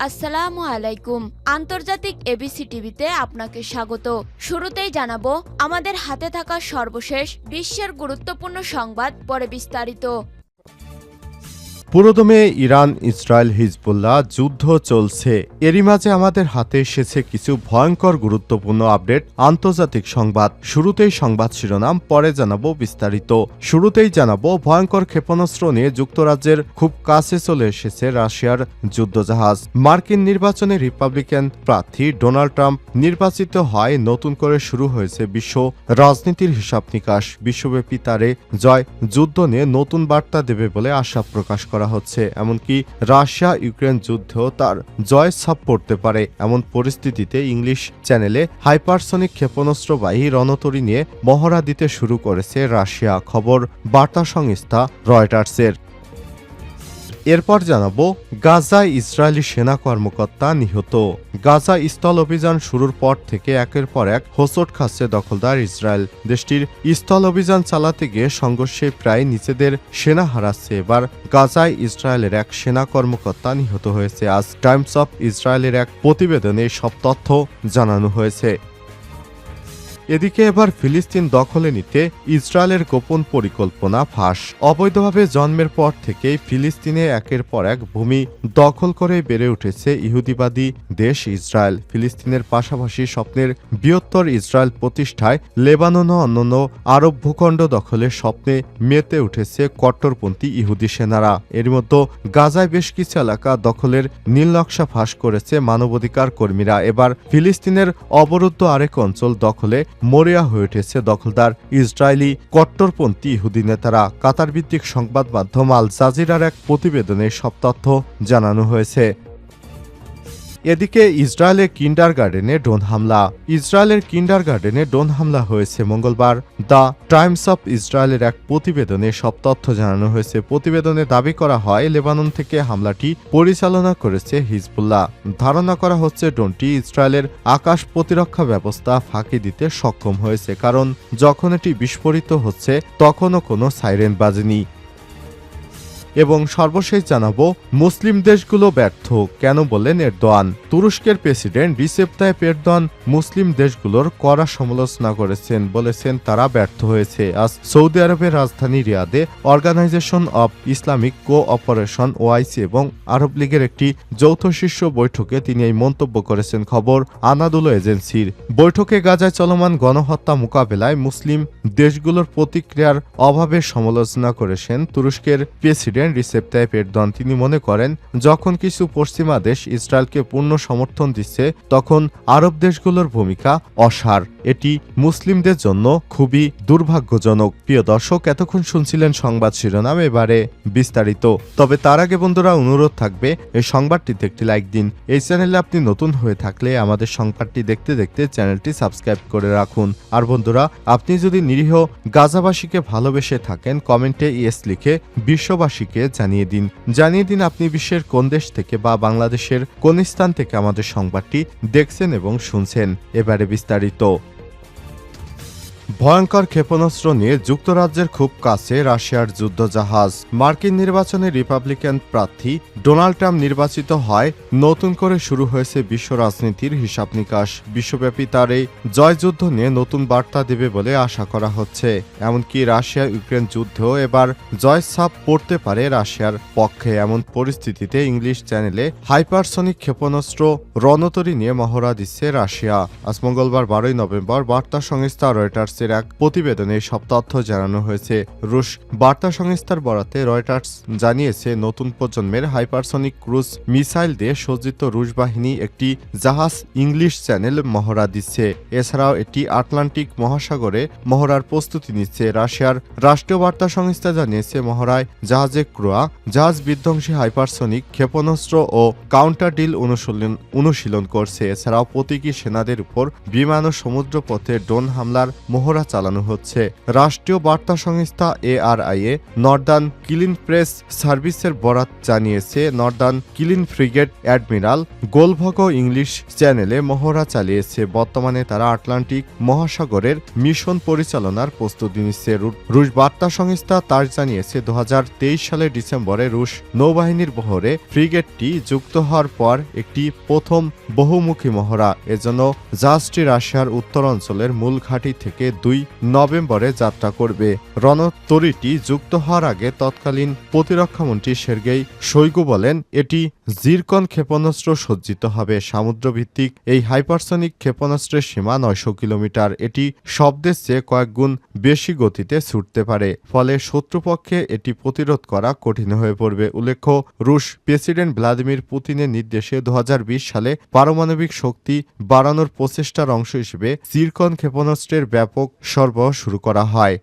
আসসালামু আলাইকুম। আন্তর্জাতিক এবিসি টিভিতে আপনাকে স্বাগত। শুরুতেই জানাবো আমাদের হাতে থাকা সর্বশেষ বিশ্বের গুরুত্বপূর্ণ সংবাদ, পরে বিস্তারিত। পুরোদমে ইরান ইসরায়েল হিজবুল্লাহ যুদ্ধ চলছে। এরই মাঝে আমাদের হাতে এসেছে কিছু ভয়ঙ্কর গুরুত্বপূর্ণ আপডেট, আন্তর্জাতিক সংবাদ। শুরুতেই সংবাদ শিরোনাম, পরে জানাবো বিস্তারিত। শুরুতেই জানাবো ভয়ঙ্কর ক্ষেপণাস্ত্র নিয়ে যুক্তরাজ্যের খুব কাছে চলে এসেছে রাশিয়ার যুদ্ধজাহাজ। মার্কিন নির্বাচনে রিপাবলিকান প্রার্থী ডোনাল্ড ট্রাম্প নির্বাচিত হয়, নতুন করে শুরু হয়েছে বিশ্ব রাজনীতির হিসাব নিকাশ। বিশ্বব্যাপী তারে জয় যুদ্ধ নিয়ে নতুন বার্তা দেবে বলে আশা প্রকাশ করা হচ্ছে। এমনকি রাশিয়া ইউক্রেন যুদ্ধেও তার জয় ছাপ পড়তে পারে। এমন পরিস্থিতিতে ইংলিশ চ্যানেলে হাইপারসনিক ক্ষেপণাস্ত্রবাহী রণতরী নিয়ে মহড়া দিতে শুরু করেছে রাশিয়া, খবর বার্তা সংস্থা রয়টার্সের। এরপর জানাবো গাজায় ইসরায়েলি সেনা কর্মকর্তা নিহত। গাজা স্থল অভিযান শুরুর পর থেকে একের পর এক হোঁচট খাচ্ছে দখলদার ইসরায়েল। দেশটির স্থল অভিযান চালাতে গিয়ে সংঘর্ষে প্রায় নিজেদের সেনা হারাচ্ছে। এবার গাজায় ইসরায়েলের এক সেনা কর্মকর্তা নিহত হয়েছে। আজ টাইমস অফ ইসরায়েলের এক প্রতিবেদনে সব তথ্য জানানো হয়েছে। এদিকে এবার ফিলিস্তিন দখলে নিতে ইসরায়েলের গোপন পরিকল্পনা ফাঁস। অবৈধভাবে জন্মের পর থেকেই ফিলিস্তিনে একের পর এক ভূমি দখল করে বেড়ে উঠেছে ইহুদিবাদী দেশ ইসরায়েল। ফিলিস্তিনের পাশাপাশি স্বপ্নের বৃহত্তর ইসরায়েল প্রতিষ্ঠায় লেবানন ও অন্যান্য আরব ভূখণ্ড দখলের স্বপ্নে মেতে উঠেছে কট্টরপন্থী ইহুদি সেনারা। এর মধ্যে গাজায় বেশ কিছু এলাকা দখলের নীলনকশা ফাঁস করেছে মানবাধিকার কর্মীরা। এবার ফিলিস্তিনের অবরুদ্ধ আরেক অঞ্চল দখলে মরিয়া হয়ে উঠেছে দখলদার ইসরায়েলি কট্টরপন্থী ইহুদি নেতারা। কাতার ভিত্তিক সংবাদ মাধ্যম আল জাজিরার এক প্রতিবেদনে সব তথ্য জানানো হয়েছে। এদিকে ইসরায়েলের কিন্ডারগার্টেনে ড্রোন হামলা। ইসরায়েলের কিন্ডারগার্টেনে ড্রোন হামলা হয়েছে মঙ্গলবার। দ্য টাইমস অফ ইসরায়েলের এক প্রতিবেদনে সব তথ্য জানানো হয়েছে। প্রতিবেদনে দাবি করা হয় লেবানন থেকে হামলাটি পরিচালনা করেছে হিজবুল্লাহ। ধারণা করা হচ্ছে ড্রোনটি ইসরায়েলের আকাশ প্রতিরক্ষা ব্যবস্থা ফাঁকি দিতে সক্ষম হয়েছে, কারণ যখন এটি বিস্ফোরিত হচ্ছে তখনও কোনো সাইরেন বাজেনি। এবং সর্বশেষ জানাবো মুসলিম দেশগুলো ব্যর্থ কেন, বললেন এরদোয়ান। তুরস্কের প্রেসিডেন্ট রিসেপ তাইপ এরদোয়ান মুসলিম দেশগুলোর কড়া সমালোচনা করেছেন, বলেছেন তারা ব্যর্থ হয়েছে। আজ সৌদি আরবের রাজধানী রিয়াদে organisation of Islamic cooperation OIC এবং আরব লীগের একটি যৌথ শীর্ষ বৈঠকে তিনি এই মন্তব্য করেছেন, খবর আনাদুলো এজেন্সির। বৈঠকে গাজায় চলমান গণহত্যা মোকাবেলায় মুসলিম দেশগুলোর প্রতিক্রিয়ার অভাবের সমালোচনা করেছেন তুরস্কের প্রেসিডেন্ট রিসেপ তাইপ এরদোয়ান। তিনি মনে করেন যখন কিছু পশ্চিমা দেশ ইসরায়েলকে পূর্ণ সমর্থন দিচ্ছে তখন আরব দেশগুলোর ভূমিকা অসার। এটি মুসলিমদের জন্য খুবই দুর্ভাগ্যজনক। প্রিয় দর্শক, এতক্ষণ শুনছিলেন সংবাদ শিরোনাম, এবারে বিস্তারিত। তবে তার আগে বন্ধুরা অনুরোধ থাকবে এই সংবাদটিতে একটি লাইক দিন। এই চ্যানেলে আপনি নতুন হয়ে থাকলে আমাদের সংবাদটি দেখতে দেখতে চ্যানেলটি সাবস্ক্রাইব করে রাখুন। আর বন্ধুরা, আপনি যদি নিরীহ গাজাবাসীকে ভালোবেসে থাকেন কমেন্টে ইয়েস লিখে বিশ্ববাসীকে জানিয়ে দিন আপনি বিশ্বের কোন দেশ থেকে বা বাংলাদেশের কোন স্থান থেকে আমাদের সংবাদটি দেখছেন এবং শুনছেন। এবারে বিস্তারিত। ভয়ঙ্কর ক্ষেপণাস্ত্র নিয়ে যুক্তরাজ্যের খুব কাছে রাশিয়ার যুদ্ধজাহাজ। মার্কিন নির্বাচনে রিপাবলিকান প্রার্থী ডোনাল্ড ট্রাম্প নির্বাচিত হয়, নতুন করে শুরু হয়েছে বিশ্ব রাজনীতির হিসাব নিকাশ। বিশ্বব্যাপী তার এই জয়যুদ্ধ নিয়ে নতুন বার্তা দেবে বলে আশা করা হচ্ছে। এমনকি রাশিয়া ইউক্রেন যুদ্ধেও এবার জয় ছাপ পড়তে পারে রাশিয়ার পক্ষে। এমন পরিস্থিতিতে ইংলিশ চ্যানেলে হাইপারসনিক ক্ষেপণাস্ত্র রণতরী নিয়ে মহড়া দিচ্ছে রাশিয়া। আজ মঙ্গলবার 12 নভেম্বর বার্তা সংস্থা রয়টার্স এক প্রতিবেদনে সব তথ্য জানানো হয়েছে। রুশ বার্তা সংস্থার বরাতে রয়টার্স জানিয়েছে নতুন প্রজন্মের হাইপারসনিক ক্রুজ মিসাইল দিয়ে সজ্জিত রুশ বাহিনী একটি জাহাজ ইংলিশ চ্যানেল মহড়া দিচ্ছে। এছাড়াও এটি আটলান্টিক মহাসাগরে মহড়ার প্রস্তুতি নিচ্ছে। রাশিয়ার রাষ্ট্রীয় বার্তা সংস্থা জানিয়েছে মহড়ায় জাহাজে ক্রোয়া জাহাজ বিধ্বংসী হাইপারসনিক ক্ষেপণাস্ত্র ও কাউন্টার ডিল অনুশীলন করছে। এছাড়াও প্রতীকী সেনাদের উপর বিমান ও সমুদ্রপথে ড্রোন হামলার মহড়া চালানো হচ্ছে। রাষ্ট্রীয় বার্তা সংস্থা ARIA নর্দার্ন ক্লিন প্রেস সার্ভিসের বরাত জানিয়েছে, নর্দার্ন ক্লিন ফ্রিগেট অ্যাডমিরাল গোলভগ ইংলিশ চ্যানেলে মহড়া চালিয়েছে। বর্তমানে তারা আটলান্টিক মহাসাগরের মিশন পরিচালনার প্রস্তুতি নিচ্ছে। রুশ বার্তা সংস্থা তার জানিয়েছে 2023 সালের ডিসেম্বরে রুশ নৌবাহিনীর বহরে ফ্রিগেটটি যুক্ত হওয়ার পর একটি প্রথম বহুমুখী মহড়া। এজন্য জাহাজটি রাশিয়ার উত্তর অঞ্চলের মূল ঘাঁটি থেকে 2 নভেম্বরে যাত্রা করবে। রণতরীটি যুক্ত হওয়ার আগে তৎকালীন প্রতিরক্ষামন্ত্রী সের্গেই শোইগু বলেন, এটি জিরকন ক্ষেপণাস্ত্র সজ্জিত হবে। সমুদ্রভিত্তিক এই হাইপারসনিক ক্ষেপণাস্ত্রের সীমা 900 কিলোমিটার। এটি শব্দের চেয়ে কয়েক গুণ বেশি গতিতে ছুটতে পারে, ফলে শত্রুপক্ষে এটি প্রতিরোধ করা কঠিন হয়ে পড়বে। উল্লেখ্য, রুশ প্রেসিডেন্ট ভ্লাদিমির পুতিনের নির্দেশে 2020 সালে পারমাণবিক শক্তি বাড়ানোর প্রচেষ্টার অংশ হিসেবে জিরকন ক্ষেপণাস্ত্রের ব্যাপক সরবরাহ শুরু করা হয়।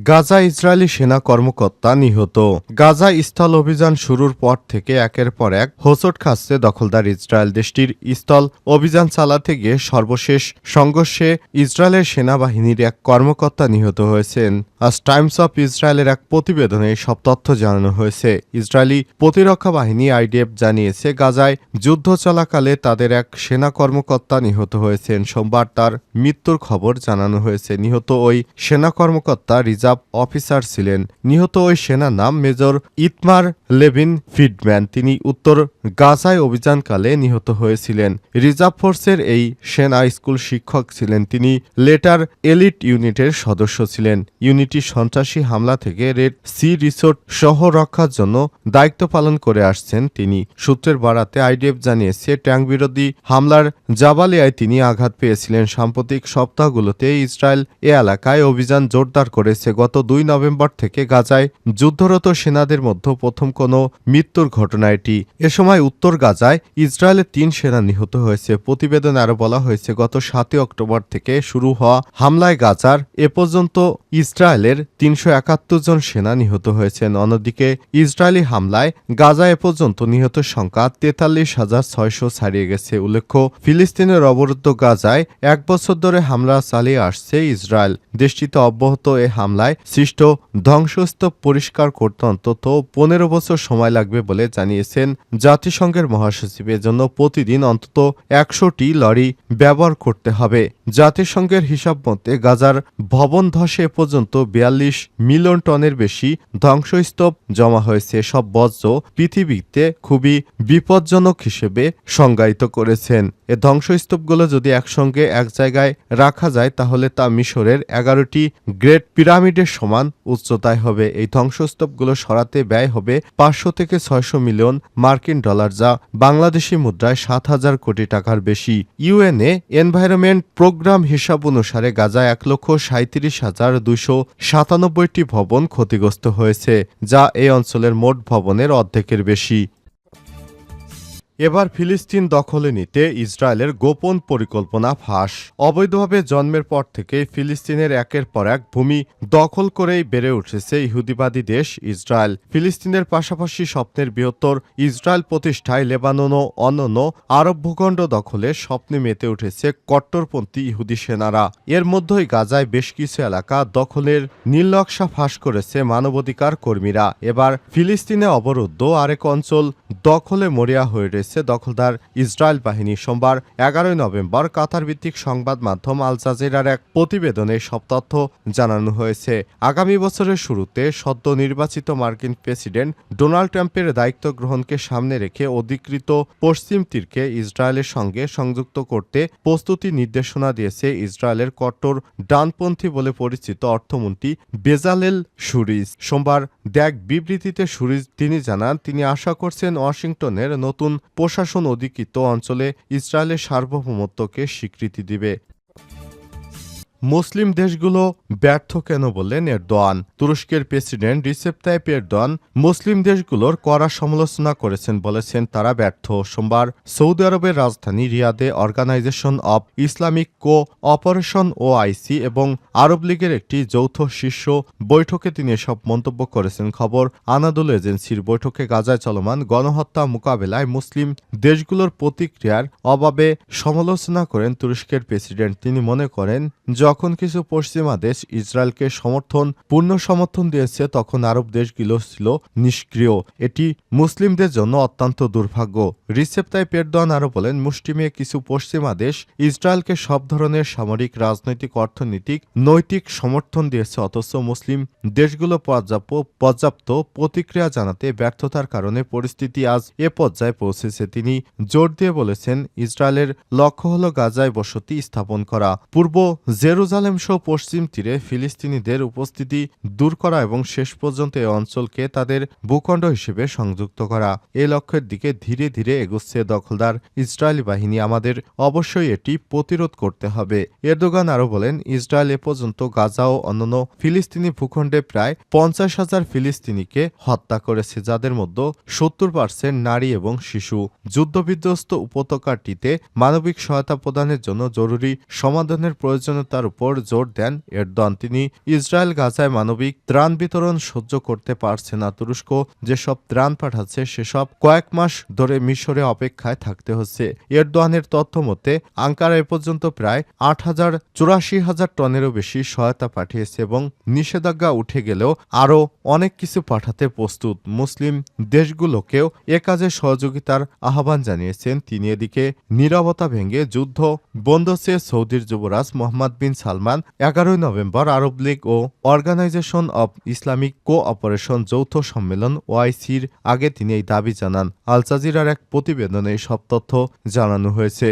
গাজা ইসরায়েলি সেনা কর্মকর্তা নিহত। গাজা স্থল অভিযান শুরুর পর থেকে একের পর এক হোঁচট খাচ্ছে দখলদার ইসরায়েল। দেশটির স্থল অভিযান চালাতে গিয়ে সর্বশেষ সংঘর্ষে ইসরায়েলের সেনাবাহিনীর এক কর্মকর্তা নিহত হয়েছেন। আজ টাইমস অফ ইসরায়েলের এক প্রতিবেদনে সব তথ্য জানানো হয়েছে। ইসরায়েলি প্রতিরক্ষা বাহিনী IDF জানিয়েছে, গাজায় যুদ্ধ চলাকালে তাদের এক সেনা কর্মকর্তা নিহত হয়েছেন। সোমবার তার মৃত্যুর খবর জানানো হয়েছে। নিহত ওই সেনা কর্মকর্তা রিজার্ভ অফিসার ছিলেন। নিহত ওই সেনার নাম মেজর ইতমার লেভিন ফ্রিডম্যান। তিনি উত্তর গাজায় অভিযানকালে নিহত হয়েছিলেন। রিজার্ভ ফোর্সের এই সেনা স্কুল শিক্ষক ছিলেন। তিনি লেটার এলিট ইউনিটের সদস্য ছিলেন। ইউনিটি সন্ত্রাসী হামলা থেকে রেড সি রিসোর্ট সহ রক্ষার জন্য দায়িত্ব পালন করে আসছেন তিনি। সূত্রের বরাতে IDF জানিয়েছে, ট্যাঙ্ক বিরোধী হামলার জাবালিয়ায় তিনি আঘাত পেয়েছিলেন। সাম্প্রতিক সপ্তাহগুলোতে ইসরায়েল এ এলাকায় অভিযান জোরদার করেছে। গত 2 নভেম্বর থেকে গাজায় যুদ্ধরত সেনাদের মধ্যে প্রথম কোনো মৃত্যুর ঘটনা এটি। এ সময় উত্তর গাজায় ইসরায়েলের 3 সেনা নিহত হয়েছে। প্রতিবেদনে আরও বলা হয়েছে, গত 7 অক্টোবর থেকে শুরু হওয়া হামলায় গাজার এ পর্যন্ত ইসরায়েলের 371 জন সেনা নিহত হয়েছেন। অন্যদিকে ইসরায়েলি হামলায় গাজা এ পর্যন্ত নিহতের সংখ্যা 43,600 ছাড়িয়ে গেছে। উল্লেখ্য, ফিলিস্তিনের অবরুদ্ধ গাজায় 1 বছর ধরে হামলা চালিয়ে আসছে ইসরায়েল। দেশটিতে অব্যাহত এ হামলায় সৃষ্ট ধ্বংসস্তূপ পরিষ্কার করতে অন্তত 15 বছর সময় লাগবে বলে জানিয়েছেন জাতিসংঘের মহাসচিব। এজন্য প্রতিদিন অন্তত 100টি লরি ব্যবহার করতে হবে। জাতিসংঘের হিসাব মতে গাজার ভবন ধসে এ পর্যন্ত 42 মিলিয়ন টনের বেশি ধ্বংসস্তূপ জমা হয়েছে। সব বর্জ্য পৃথিবীতে খুবই বিপজ্জনক হিসেবে সংজ্ঞায়িত করেছেন। এ ধ্বংসস্তূপগুলো যদি একসঙ্গে এক জায়গায় রাখা যায় তাহলে তা মিশরের 11টি গ্রেট পিরামিডের সমান উচ্চতায় হবে। এই ধ্বংসস্তূপগুলো সরাতে ব্যয় হবে 500 থেকে 600 মিলিয়ন মার্কিন ডলার, যা বাংলাদেশি মুদ্রায় 7,000 কোটি টাকার বেশি। ইউএনএ এনভায়রনমেন্ট প্রোগ্রাম হিসাব অনুসারে গাজায় 1,37,297টি ভবন ক্ষতিগ্রস্ত হয়েছে, যা এই অঞ্চলের মোট ভবনের অর্ধেকের বেশি। এবার ফিলিস্তিন দখলে নিতে ইসরায়েলের গোপন পরিকল্পনা ফাঁস। অবৈধভাবে জন্মের পর থেকে ফিলিস্তিনের একের পর এক ভূমি দখল করেই বেড়ে উঠেছে ইহুদিবাদী দেশ ইসরায়েল। ফিলিস্তিনের পাশাপাশি স্বপ্নের বৃহত্তর ইসরায়েল প্রতিষ্ঠায় লেবানন ও অন্যান্য আরব ভূখণ্ড দখলের স্বপ্নে মেতে উঠেছে কট্টরপন্থী ইহুদি সেনারা। এর মধ্যেই গাজায় বেশ কিছু এলাকা দখলের নীলনকশা ফাঁস করেছে মানবাধিকার কর্মীরা। এবার ফিলিস্তিনে অবরুদ্ধ আরেক অঞ্চল দখলে মরিয়া হয়ে রয়েছে দখলদার ইসরায়েল বাহিনী। সোমবার 11 নভেম্বর কাতার ভিত্তিক সংবাদ মাধ্যম আল জাজিরার এক প্রতিবেদনে সব তথ্য জানানো হয়েছে। আগামী বছরের শুরুতে সদ্য নির্বাচিত মার্কিন প্রেসিডেন্ট ডোনাল্ড ট্রাম্পের দায়িত্ব গ্রহণকে সামনে রেখে অধিকৃত পশ্চিম তীরকে ইসরায়েলের সঙ্গে সংযুক্ত করতে প্রস্তুতি নির্দেশনা দিয়েছে ইসরায়েলের কট্টর ডানপন্থী বলে পরিচিত অর্থমন্ত্রী বেজালেল শুরিজ। সোমবার এক বিবৃতিতে শুরিজ তিনি জানান, তিনি আশা করছেন ওয়াশিংটনের নতুন প্রশাসন অধিকৃত অঞ্চলে ইসরায়েলের সার্বভৌমত্বকে স্বীকৃতি দিবে। মুসলিম দেশগুলো ব্যর্থ কেন বললেন এরদোয়ান। তুরস্কের প্রেসিডেন্ট রিসেপ তাইপ এরদোয়ান মুসলিম দেশগুলোর কড়া সমালোচনা করেছেন, বলেছেন তারা ব্যর্থ। সোমবার সৌদি আরবের রাজধানী রিয়াদে organisation of Islamic cooperation OIC এবং আরব লীগের একটি যৌথ শীর্ষ বৈঠকে তিনি এসব মন্তব্য করেছেন। খবর আনাদুল এজেন্সির বৈঠকে গাজায় চলমান গণহত্যা মোকাবেলায় মুসলিম দেশগুলোর প্রতিক্রিয়ার অভাবে সমালোচনা করেন তুরস্কের প্রেসিডেন্ট। তিনি মনে করেন, যখন কিছু পশ্চিমা দেশ ইসরায়েলকে পূর্ণ সমর্থন দিয়েছে তখন আরব দেশগুলো ছিল নিষ্ক্রিয়। এটি মুসলিমদের জন্য অত্যন্ত দুর্ভাগ্য। রিসেপ তাইপ এরদোয়ান আরও বলেন, মুষ্টিমেয় কিছু পশ্চিমা দেশ ইসরায়েলকে সব ধরনের সামরিক, রাজনৈতিক, অর্থনৈতিক, নৈতিক সমর্থন দিয়েছে, অথচ মুসলিম দেশগুলো পর্যাপ্ত প্রতিক্রিয়া জানাতে ব্যর্থতার কারণে পরিস্থিতি আজ এ পর্যায়ে পৌঁছেছে। তিনি জোর দিয়ে বলেছেন, ইসরায়েলের লক্ষ্য হল গাজায় বসতি স্থাপন করা, পূর্ব জেরুজালেম সহ পশ্চিম তীরে ফিলিস্তিনিদের উপস্থিতি দূর করা এবং শেষ পর্যন্ত এই অঞ্চলকে তাদের ভূখণ্ড হিসেবে সংযুক্ত করা। এই লক্ষ্যের দিকে ধীরে ধীরে এগোচ্ছে দখলদার ইসরায়েলি বাহিনী। আমাদের অবশ্যই এটি প্রতিরোধ করতে হবে। এরদোগান আরও বলেন, ইসরায়েল এ পর্যন্ত গাজা ও অন্যান্য ফিলিস্তিনি ভূখণ্ডে প্রায় 50,000 ফিলিস্তিনিকে হত্যা করেছে, যাদের মধ্যে 70% নারী এবং শিশু। যুদ্ধবিধ্বস্ত উপত্যকাটিতে মানবিক সহায়তা প্রদানের জন্য জরুরি সমাধানের প্রয়োজনীয়তার উপর জোর দেন এরদোয়ান। তিনি ইসরায়েল গাজায় মানবিক ত্রাণ বিতরণ সহ্য করতে পারছে না। তুরস্ক যেসব ত্রাণ পাঠাচ্ছে সেসব কয়েক মাস ধরে মিশরে অপেক্ষায় থাকতে হচ্ছে। এরদোয়ানের তথ্য মতে আঙ্কারা এ পর্যন্ত প্রায় 84,000 টনেরও বেশি সহায়তা পাঠিয়েছে এবং নিষেধাজ্ঞা উঠে গেলেও আরও অনেক কিছু পাঠাতে প্রস্তুত। মুসলিম দেশগুলোকেও এ কাজে সহযোগিতার আহ্বান জানিয়েছেন তিনি। এদিকে নীরবতা ভেঙে যুদ্ধ বন্ধ চেয়ে সৌদির যুবরাজ Mohammed bin Salman 11 November Arab League ও অর্গানাইজেশন অব ইসলামিক কোঅপারেশন যৌথ সম্মেলন OICর আগে তিনি এই দাবি জানান। আল জাজিরার এক প্রতিবেদনে এই সব তথ্য জানানো হয়েছে।